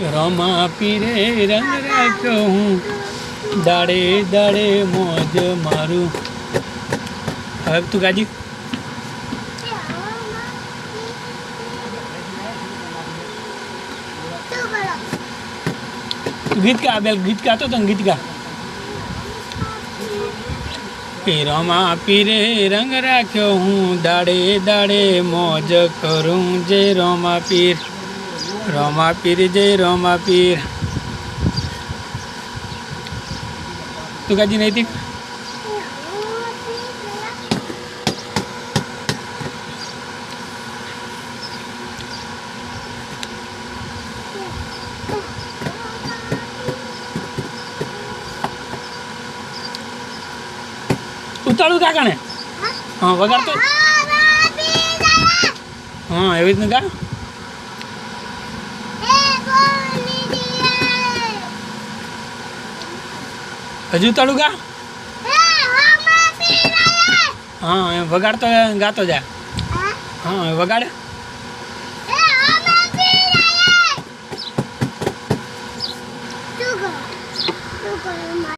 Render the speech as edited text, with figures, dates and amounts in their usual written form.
रोमा पीरे रंग राख्यो हूँ दाड़े दाड़े मौज मारू। હવે તું ગાજી गीत गा बेल गीत गातो तो गीत गा रोमा पीरे रंग राख्यो हूँ दाड़े दाड़े मौज करूँ जय रोमा पीर जय रोमा पीर। तू गाजी नैतिक ઉતાળું કા કણે हाँ वगाड़ तो हाँ एवी रीतना गा हजू उताळुं गा हाँ वगाड़ तो गातो जा हाँ वगाड़